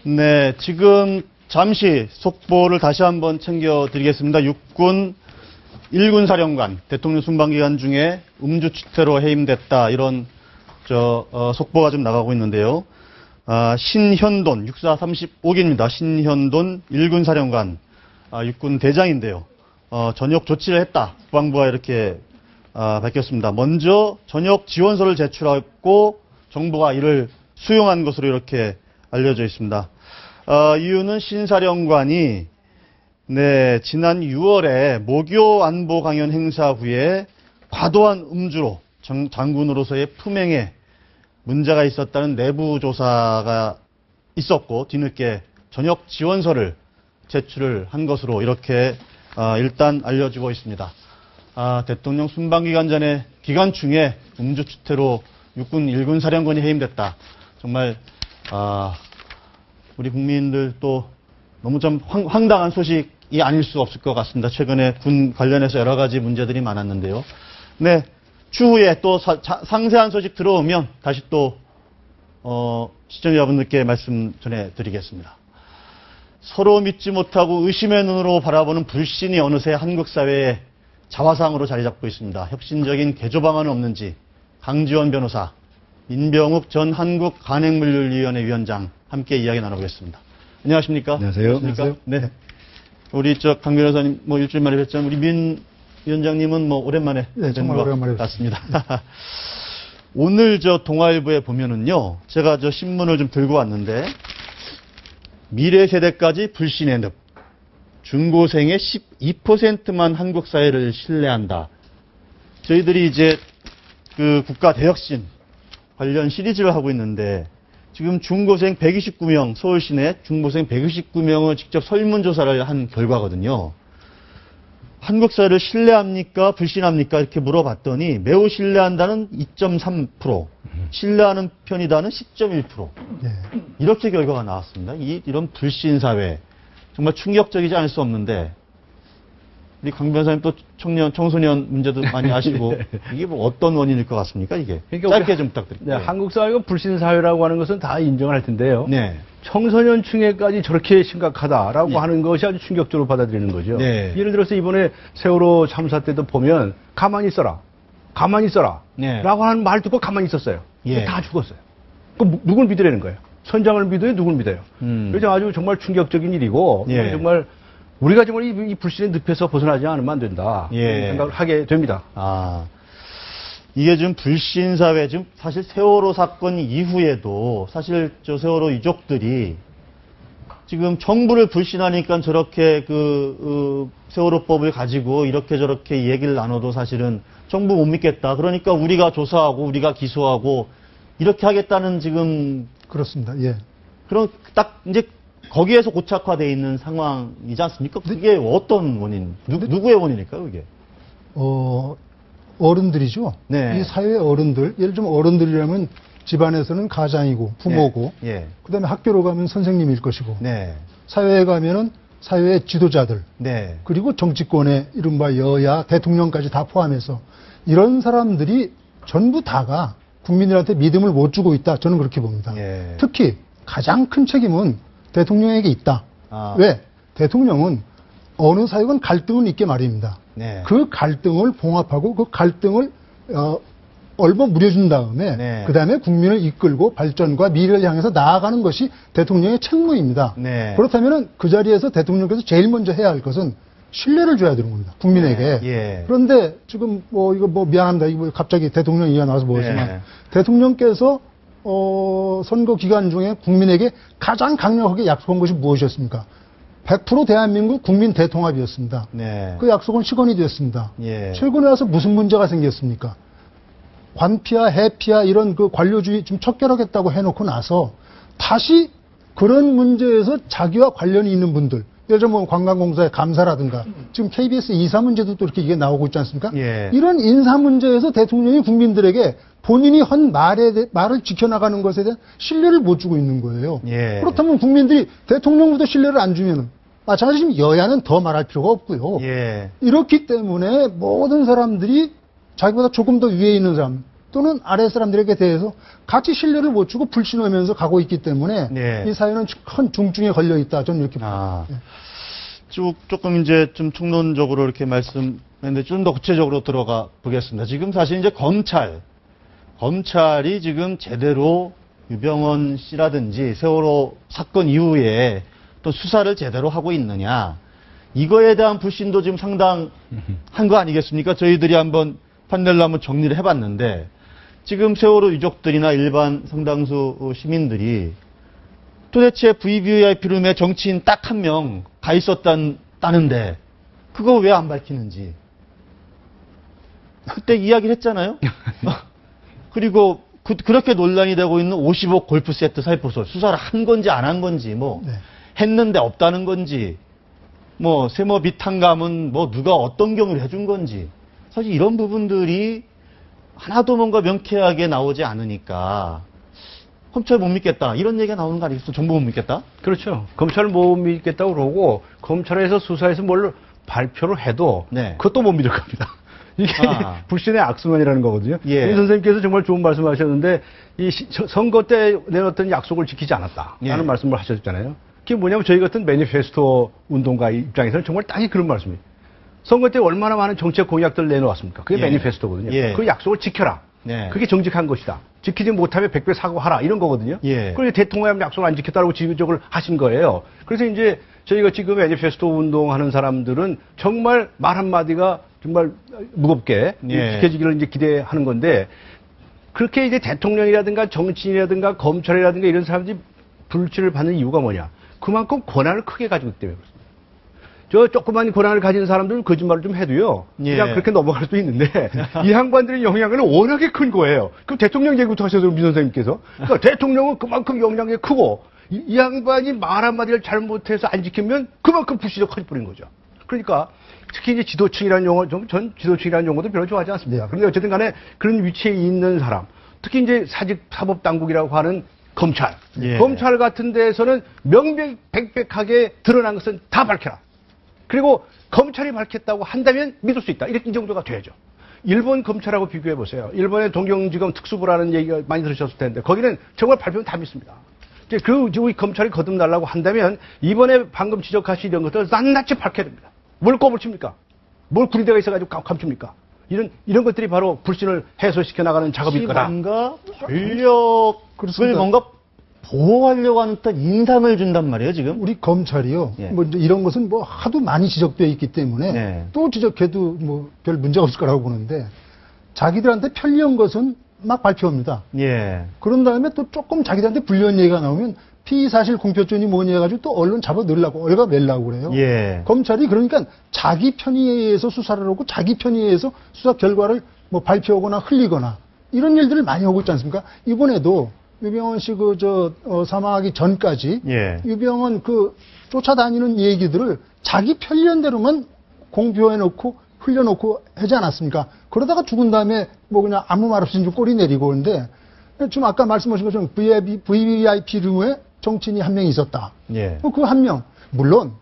네, 지금 잠시 속보를 다시 한번 챙겨드리겠습니다. 육군 1군 사령관 대통령 순방기간 중에 음주취태로 해임됐다 이런 속보가 좀 나가고 있는데요. 신현돈 육사 35기입니다. 신현돈 1군 사령관 육군 대장인데요. 전역 조치를 했다. 국방부가 이렇게 밝혔습니다. 먼저 전역 지원서를 제출했고 정부가 이를 수용한 것으로 이렇게 알려져 있습니다. 이유는 신사령관이 지난 6월에 모교 안보 강연 행사 후에 과도한 음주로 장군으로서의 품행에 문제가 있었다는 내부 조사가 있었고 뒤늦게 전역 지원서를 제출을 한 것으로 이렇게 일단 알려지고 있습니다. 대통령 순방기간 중에 음주취태로 육군 1군 사령관이 해임됐다. 정말 우리 국민들 또 너무 좀 황당한 소식이 아닐 수 없을 것 같습니다. 최근에 군 관련해서 여러 가지 문제들이 많았는데요. 네, 추후에 또 상세한 소식 들어오면 다시 또 시청자분들께 말씀 전해드리겠습니다. 서로 믿지 못하고 의심의 눈으로 바라보는 불신이 어느새 한국 사회의 자화상으로 자리 잡고 있습니다. 혁신적인 개조 방안은 없는지 강지원 변호사, 민병욱 전 한국간행물류위원회 위원장 함께 이야기 나눠보겠습니다. 안녕하십니까? 안녕하세요. 안녕하세요. 네. 우리 강 변호사님 일주일 만에 뵀지만 우리 민 위원장님은 오랜만에 네, 정말 오랜만에 뵀습니다. 오늘 동아일보에 보면은요, 제가 신문을 좀 들고 왔는데 미래 세대까지 불신의 늪, 중고생의 12%만 한국 사회를 신뢰한다. 저희들이 이제 그 국가 대혁신 관련 시리즈를 하고 있는데 지금 중고생 129명, 서울 시내 중고생 129명을 직접 설문조사를 한 결과거든요. 한국 사회를 신뢰합니까? 불신합니까? 이렇게 물어봤더니 매우 신뢰한다는 2.3%, 신뢰하는 편이다는 10.1%. 네. 이렇게 결과가 나왔습니다. 이런 불신 사회 정말 충격적이지 않을 수 없는데 우리 강 변호사님 또 청소년 문제도 많이 아시고 이게 어떤 원인일 것 같습니까? 이게 그러니까 짧게 좀 부탁드립니다. 네, 한국 사회가 불신 사회라고 하는 것은 다 인정할 텐데요. 네. 청소년층에까지 저렇게 심각하다라고 네. 하는 것이 아주 충격적으로 받아들이는 거죠. 네. 예를 들어서 이번에 세월호 참사 때도 보면 가만히 있어라, 네. 라고 하는 말 듣고 가만히 있었어요. 예. 다 죽었어요. 그럼 누굴 믿으라는 거예요? 선장을 믿어요? 누굴 믿어요? 그래서 아주 정말 충격적인 일이고 예. 정말 우리가 정말 이 불신의 늪에서 벗어나지 않으면 안 된다. 예. 생각을 하게 됩니다. 이게 지금 불신사회, 지금 사실 세월호 사건 이후에도 사실 세월호 유족들이 지금 정부를 불신하니까 저렇게 세월호법을 가지고 이렇게 저렇게 얘기를 나눠도 사실은 정부 못 믿겠다. 그러니까 우리가 조사하고 우리가 기소하고 이렇게 하겠다는 지금. 그렇습니다. 예. 그런 딱 이제 거기에서 고착화되어 있는 상황이지 않습니까? 그게 어떤 원인, 누구의 원인일까요, 그게? 어른들이죠. 네. 이 사회의 어른들, 예를 들면 어른들이라면 집안에서는 가장이고 부모고, 네. 예. 그다음에 학교로 가면 선생님일 것이고, 네. 사회에 가면은 사회의 지도자들, 네. 그리고 정치권의 이른바 여야, 대통령까지 다 포함해서 이런 사람들이 전부 다가 국민들한테 믿음을 못 주고 있다. 저는 그렇게 봅니다. 예. 특히 가장 큰 책임은 대통령에게 있다. 왜? 대통령은 어느 사회건 갈등은 있게 마련입니다. 네. 그 갈등을 봉합하고 그 갈등을 얼버무려준 다음에 네. 그 다음에 국민을 이끌고 발전과 미래를 향해서 나아가는 것이 대통령의 책무입니다. 네. 그렇다면 그 자리에서 대통령께서 제일 먼저 해야 할 것은 신뢰를 줘야 되는 겁니다. 국민에게. 예. 그런데 지금 이거 미안합니다. 이거 갑자기 대통령 얘기가 나와서 뭐지만 네. 대통령께서 선거 기간 중에 국민에게 가장 강력하게 약속한 것이 무엇이었습니까? 100% 대한민국 국민 대통합이었습니다. 네. 그 약속은 시건이 됐습니다. 예. 최근에 와서 무슨 문제가 생겼습니까? 관피와 해피와 이런 그 관료주의 좀 척결하겠다고 해놓고 나서 다시 그런 문제에서 자기와 관련이 있는 분들, 예를 들면 관광공사의 감사라든가 지금 KBS 이사 문제도 또 이렇게 이게 나오고 있지 않습니까? 예. 이런 인사 문제에서 대통령이 국민들에게 본인이 한 말을 지켜나가는 것에 대한 신뢰를 못 주고 있는 거예요. 예. 그렇다면 국민들이 대통령부터 신뢰를 안 주면은 마찬가지 지금 여야는 더 말할 필요가 없고요. 예. 이렇기 때문에 모든 사람들이 자기보다 조금 더 위에 있는 사람, 또는 아래 사람들에게 대해서 같이 신뢰를 못 주고 불신하면서 가고 있기 때문에 네. 이 사회는 큰 중증에 걸려 있다. 저는 이렇게 아, 봅니다. 조금 이제 좀 총론적으로 이렇게 말씀했는데 좀 더 구체적으로 들어가 보겠습니다. 지금 사실 이제 검찰이 지금 제대로 유병헌 씨라든지 세월호 사건 이후에 또 수사를 제대로 하고 있느냐. 이거에 대한 불신도 지금 상당한 거 아니겠습니까? 저희들이 한번 판넬로 한번 정리를 해봤는데 지금 세월호 유족들이나 일반 상당수 시민들이 도대체 VVIP 룸에 정치인 딱 한 명 가 있었다는데 그거 왜 안 밝히는지 그때 이야기를 했잖아요. 그리고 그렇게 논란이 되고 있는 50억 골프 세트 살포소 수사를 한 건지 안 한 건지 뭐 네. 했는데 없다는 건지 뭐 세모 비탄감은 뭐 누가 어떤 경우를 해준 건지 사실 이런 부분들이 하나도 뭔가 명쾌하게 나오지 않으니까 검찰 못 믿겠다 이런 얘기가 나오는 거 아니겠어? 정부 못 믿겠다? 그렇죠. 검찰을 못 믿겠다고 그러고 검찰에서 수사해서 뭘 발표를 해도 네. 그것도 못 믿을 겁니다. 이게 아. 불신의 악순환이라는 거거든요. 예. 이 선생님께서 정말 좋은 말씀하셨는데 이 선거 때 내놓았던 약속을 지키지 않았다라는 예. 말씀을 하셨잖아요. 그게 뭐냐면 저희 같은 매니페스토 운동가 입장에서는 정말 딱히 그런 말씀이에요. 선거 때 얼마나 많은 정책 공약들 내놓았습니까? 그게 예. 매니페스토거든요. 예. 그 약속을 지켜라. 네. 그게 정직한 것이다. 지키지 못하면 100배 사과하라. 이런 거거든요. 예. 그래서 대통령이 약속을 안 지켰다고 지적을 하신 거예요. 그래서 이제 저희가 지금 매니페스토 운동하는 사람들은 정말 말 한마디가 정말 무겁게 예. 지켜지기를 이제 기대하는 건데 그렇게 이제 대통령이라든가 정치인이라든가 검찰이라든가 이런 사람들이 불신을 받는 이유가 뭐냐. 그만큼 권한을 크게 가지고 있기 때문에 그렇습니다. 저 조그만 권한을 가진 사람들은 거짓말을 좀 해도요. 그냥 예. 그렇게 넘어갈 수도 있는데 이 양반들의 영향력은 워낙에 큰 거예요. 그럼 대통령 얘기부터 하셔서 민 선생님께서. 그러니까 대통령은 그만큼 영향력이 크고 이 양반이 말 한마디를 잘못해서 안 지키면 그만큼 불신이 커져버린 거죠. 그러니까 특히 이제 지도층이라는 용어, 전 지도층이라는 용어도 별로 좋아하지 않습니다. 그런데 어쨌든 간에 그런 위치에 있는 사람, 특히 이제 사법당국이라고 하는 검찰. 예. 검찰 같은 데에서는 명백백백하게 드러난 것은 다 밝혀라. 그리고 검찰이 밝혔다고 한다면 믿을 수 있다. 이렇게 이 정도가 돼야죠. 일본 검찰하고 비교해 보세요. 일본의 동경지검 특수부라는 얘기가 많이 들으셨을 텐데 거기는 정말 발표는 다 믿습니다. 이제 우리 검찰이 거듭나려고 한다면 이번에 방금 지적하신 이런 것들을 낱낱이 밝혀야 됩니다. 뭘 꼬불칩니까? 뭘 구리대가 있어가지고 감춥니까? 이런 것들이 바로 불신을 해소시켜 나가는 작업일 거다. 뭔가 권력을 그렇습니다. 뭔가 보호하려고 하는 듯한 인상을 준단 말이에요, 지금. 우리 검찰이요. 예. 뭐 이제 이런 것은 뭐 하도 많이 지적되어 있기 때문에 네. 또 지적해도 뭐 별 문제가 없을 거라고 보는데 자기들한테 편리한 것은 막 발표합니다. 예. 그런 다음에 또 조금 자기들한테 불리한 얘기가 나오면 피의사실 공표죄니 뭐니 해가지고 또 언론 잡아 넣으려고 얽어매려고 그래요. 예. 검찰이 그러니까 자기 편의에 의해서 수사를 하고 자기 편의에 의해서 수사 결과를 뭐 발표하거나 흘리거나 이런 일들을 많이 하고 있지 않습니까? 이번에도 유병헌 씨 사망하기 전까지 예. 유병헌 쫓아다니는 얘기들을 자기 편리한 대로만 공표해놓고 흘려놓고 하지 않았습니까? 그러다가 죽은 다음에 뭐 그냥 아무 말 없이 좀 꼬리 내리고 오는데 지금 아까 말씀하신 것처럼 VVIP 룸에 정치인이 한 명이 있었다. 예. 그 한 명, 물론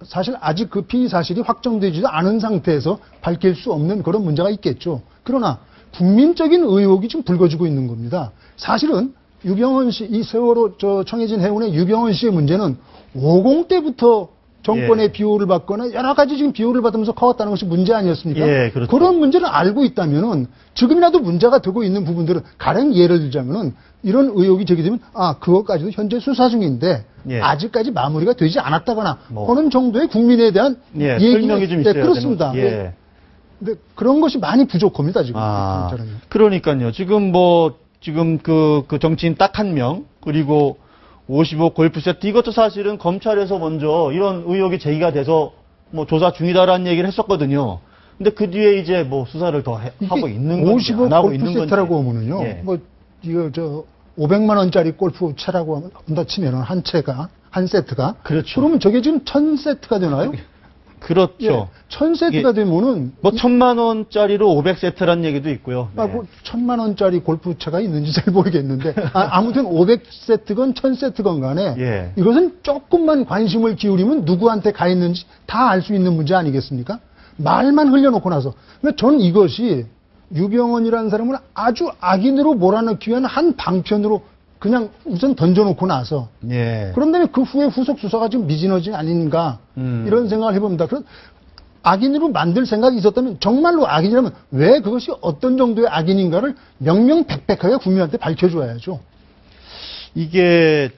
사실 아직 그 피의 사실이 확정되지도 않은 상태에서 밝힐 수 없는 그런 문제가 있겠죠. 그러나 국민적인 의혹이 지금 불거지고 있는 겁니다. 사실은 유병헌 씨, 이 세월호 청해진 해운의 유병헌 씨의 문제는 50 때부터 정권의 예. 비호를 받거나 여러 가지 지금 비호를 받으면서 커왔다는 것이 문제 아니었습니까? 예, 그렇죠. 그런 문제를 알고 있다면은 지금이라도 문제가 되고 있는 부분들은 가령 예를 들자면은 이런 의혹이 제기되면 그것까지도 현재 수사 중인데 예. 아직까지 마무리가 되지 않았다거나 뭐. 하는 정도의 국민에 대한 예. 얘기가 설명이 좀 있어야 그렇습니다. 되는. 예. 근데 그런 것이 많이 부족합니다 지금. 검찰은요. 그러니까요. 지금 그 정치인 딱 한 명, 그리고 55 골프 세트, 이것도 사실은 검찰에서 먼저 이런 의혹이 제기가 돼서 뭐 조사 중이다라는 얘기를 했었거든요. 근데 그 뒤에 이제 뭐 수사를 더 하고 있는 건지 55 안 하고 골프 있는 건지. 세트라고 하면은요. 예. 뭐 이거 500만 원짜리 골프채라고 한다 치면은 한 세트가 그렇죠. 그러면 저게 지금 1000세트가 되나요? 그렇죠. 예. 1000세트가 되면은 뭐 1000만 원짜리로 500세트라는 얘기도 있고요. 네. 뭐 1000만 원짜리 골프채가 있는지 잘 모르겠는데 아무튼 500세트건 1000세트건 간에 예. 이것은 조금만 관심을 기울이면 누구한테 가 있는지 다 알 수 있는 문제 아니겠습니까? 말만 흘려놓고 나서. 근데 저는 이것이 유병헌이라는 사람을 아주 악인으로 몰아넣기 위한 한 방편으로 그냥 우선 던져놓고 나서 예. 그런 다음에 그 후에 후속 수사가 좀 미진하지 아닌가 이런 생각을 해봅니다. 그런 악인으로 만들 생각이 있었다면 정말로 악인이라면 왜 그것이 어떤 정도의 악인인가를 명명백백하게 국민한테 밝혀줘야죠. 이게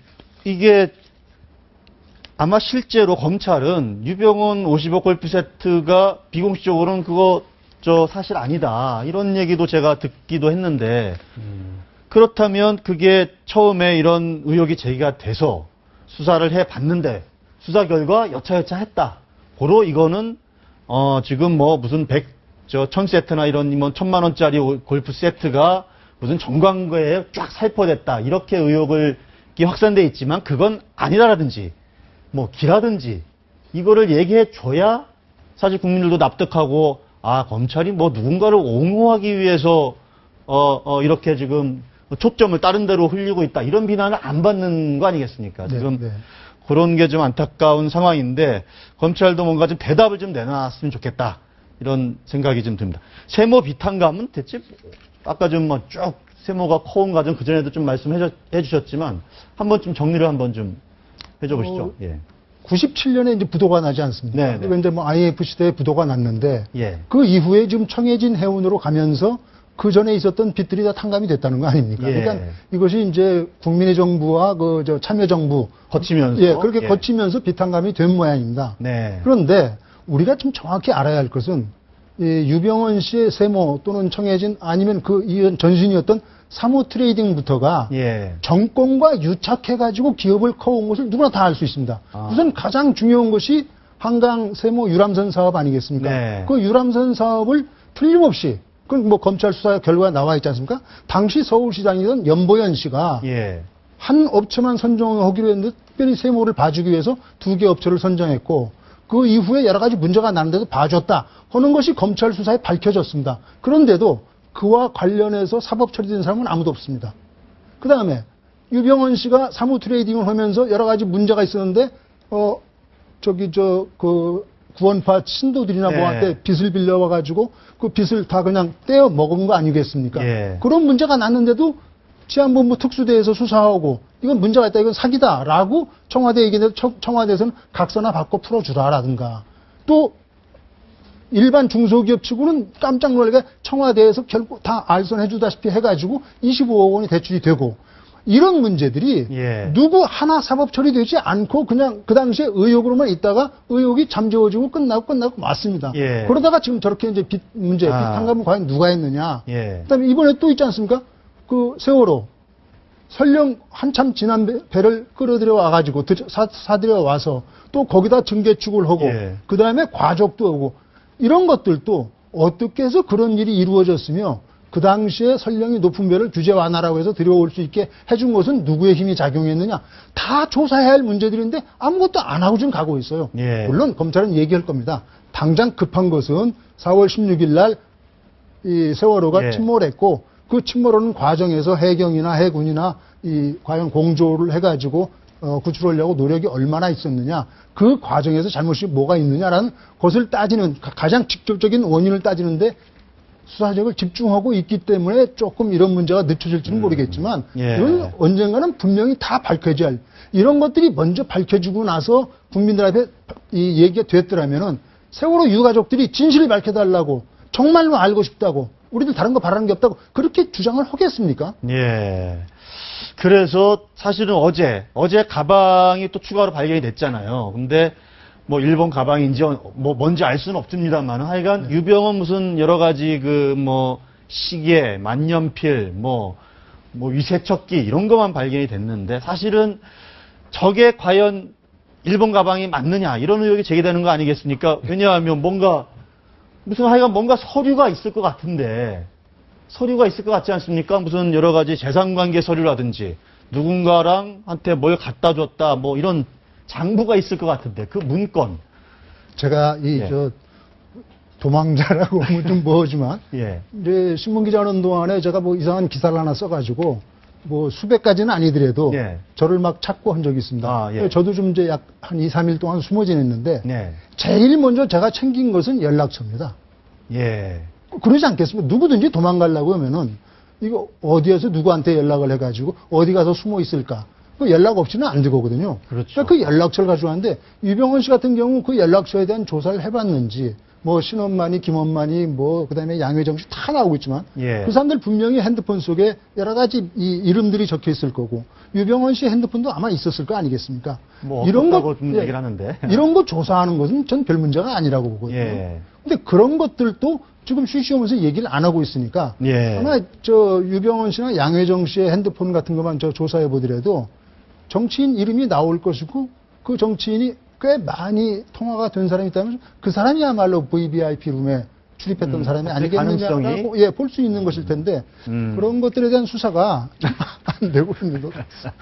아마 실제로 검찰은 유병헌 50억 골프 세트가 비공식적으로는 그거 사실 아니다. 이런 얘기도 제가 듣기도 했는데 그렇다면 그게 처음에 이런 의혹이 제기가 돼서 수사를 해 봤는데 수사 결과 여차여차했다. 고로 이거는 지금 뭐 무슨 1000세트나 이런 뭐 1000만 원짜리 골프 세트가 무슨 정관거에 쫙 살포됐다. 이렇게 의혹을 확산돼 있지만 그건 아니라든지 뭐 기라든지 이거를 얘기해 줘야 사실 국민들도 납득하고 아 검찰이 뭐 누군가를 옹호하기 위해서 이렇게 지금 초점을 다른 데로 흘리고 있다 이런 비난을 안 받는 거 아니겠습니까? 네, 지금 네. 그런 게 좀 안타까운 상황인데 검찰도 뭔가 좀 대답을 좀 내놨으면 좋겠다 이런 생각이 좀 듭니다. 세모 비탄감은 대체 아까 좀 뭐 쭉 세모가 커온 과정 그 전에도 좀 말씀해 주셨지만 한번 좀 정리를 한번 좀 해줘 보시죠. 예. 97년에 이제 부도가 나지 않습니까? 네, 네. 그리고 이제 뭐 IMF 시대에 부도가 났는데 예. 그 이후에 지금 청해진 해운으로 가면서 그 전에 있었던 빚들이 다 탕감이 됐다는 거 아닙니까? 예. 그러니까 이것이 이제 국민의 정부와 참여정부 거치면서 예, 그렇게 거치면서 빚탕감이 된 모양입니다. 네. 그런데 우리가 좀 정확히 알아야 할 것은 이 유병헌 씨의 세모 또는 청해진 아니면 그 이전 전신이었던 사모 트레이딩부터가 예. 정권과 유착해가지고 기업을 커온 것을 누구나 다 알 수 있습니다. 우선 가장 중요한 것이 한강 세모 유람선 사업 아니겠습니까? 네. 그 유람선 사업을 틀림없이 그건 뭐 검찰 수사 결과가 나와 있지 않습니까? 당시 서울시장이던 연보현 씨가 예. 한 업체만 선정하기로 했는데 특별히 세모를 봐주기 위해서 2개 업체를 선정했고 그 이후에 여러 가지 문제가 나는데도 봐줬다 하는 것이 검찰 수사에 밝혀졌습니다. 그런데도 그와 관련해서 사법 처리된 사람은 아무도 없습니다. 그 다음에 유병헌 씨가 사무 트레이딩을 하면서 여러 가지 문제가 있었는데 구원파 신도들이나 네. 뭐한테 빚을 빌려와가지고 그 빚을 다 그냥 떼어 먹은 거 아니겠습니까? 예. 그런 문제가 났는데도 치안본부 특수대에서 수사하고 이건 문제가 있다, 이건 사기다라고 청와대에 얘기해서 청와대에서는 각서나 받고 풀어주라라든가 또 일반 중소기업 측으로는 깜짝 놀라게 청와대에서 결국 다 알선해주다시피 해가지고 25억 원이 대출이 되고 이런 문제들이 예. 누구 하나 사법 처리되지 않고 그냥 그 당시에 의혹으로만 있다가 의혹이 잠재워지고 끝나고 맞습니다. 예. 그러다가 지금 저렇게 이제 빚 문제, 빚 탕감은 과연 누가 했느냐. 예. 그다음에 이번에 또 있지 않습니까? 그 세월호 설령 한참 지난 배를 끌어들여 와가지고 사들여 와서 또 거기다 증개축을 하고 예. 그 다음에 과적도 하고 이런 것들도 어떻게 해서 그런 일이 이루어졌으며 그 당시에 설령이 높은 배를 규제 완화라고 해서 들여올 수 있게 해준 것은 누구의 힘이 작용했느냐 다 조사해야 할 문제들인데 아무것도 안 하고 지금 가고 있어요. 예. 물론 검찰은 얘기할 겁니다. 당장 급한 것은 4월 16일 날 이 세월호가 예. 침몰했고 그 침몰하는 과정에서 해경이나 해군이나 이 과연 공조를 해가지고 구출하려고 노력이 얼마나 있었느냐 그 과정에서 잘못이 뭐가 있느냐라는 것을 따지는 가장 직접적인 원인을 따지는데 수사력을 집중하고 있기 때문에 조금 이런 문제가 늦춰질지는 모르겠지만 예. 이건 언젠가는 분명히 다 밝혀져야 할 이런 것들이 먼저 밝혀지고 나서 국민들 앞에 이 얘기가 됐더라면은 세월호 유가족들이 진실을 밝혀달라고 정말로 알고 싶다고 우리들 다른 거 바라는 게 없다고 그렇게 주장을 하겠습니까? 예. 그래서 사실은 어제 가방이 또 추가로 발견이 됐잖아요. 근데 뭐 일본 가방인지 뭐 뭔지 알 수는 없습니다만 하여간 유병헌 무슨 여러 가지 그 뭐 시계, 만년필, 뭐 위세척기 이런 것만 발견이 됐는데 사실은 저게 과연 일본 가방이 맞느냐 이런 의혹이 제기되는 거 아니겠습니까? 왜냐하면 무슨 하여간 뭔가 서류가 있을 것 같은데 서류가 있을 것 같지 않습니까? 무슨 여러 가지 재산관계 서류라든지 누군가랑 한테 뭘 갖다 줬다 뭐 이런 장부가 있을 것 같은데 그 문건 제가 도망자라고 하면 좀 뭐지만 예. 이제 신문기자 하는 동안에 제가 뭐 이상한 기사를 하나 써가지고 뭐 수백 가지는 아니더라도 예. 저를 막 찾고 한 적이 있습니다. 아, 예. 저도 좀 이제 약 한 2, 3일 동안 숨어 지냈는데 네. 제일 먼저 제가 챙긴 것은 연락처입니다. 예. 그러지 않겠습니까? 누구든지 도망가려고 하면은 이거 어디에서 누구한테 연락을 해가지고 어디 가서 숨어 있을까? 그 연락 없이는 안 되거든요. 그렇죠. 그러니까 그 연락처를 가지고 하는데 유병헌 씨 같은 경우 그 연락처에 대한 조사를 해봤는지 뭐 신원만이, 김원만이, 뭐 그다음에 양회정 씨 다 나오고 있지만 예. 그 사람들 분명히 핸드폰 속에 여러 가지 이 이름들이 적혀 있을 거고 유병헌 씨 핸드폰도 아마 있었을 거 아니겠습니까? 뭐 없었다고 좀 얘기를 하는데. 이런 거 조사하는 것은 전 별 문제가 아니라고 보거든요. 예. 근데 그런 것들도 지금 쉬쉬하면서 얘기를 안 하고 있으니까 예. 아마 저 유병헌 씨나 양회정 씨의 핸드폰 같은 것만 저 조사해 보더라도 정치인 이름이 나올 것이고 그 정치인이 꽤 많이 통화가 된 사람이 있다면 그 사람이야말로 VVIP 룸에 출입했던 사람이 아니겠느냐라고 예, 볼 수 있는 것일 텐데 그런 것들에 대한 수사가 안 되고 있는 것 같습니다.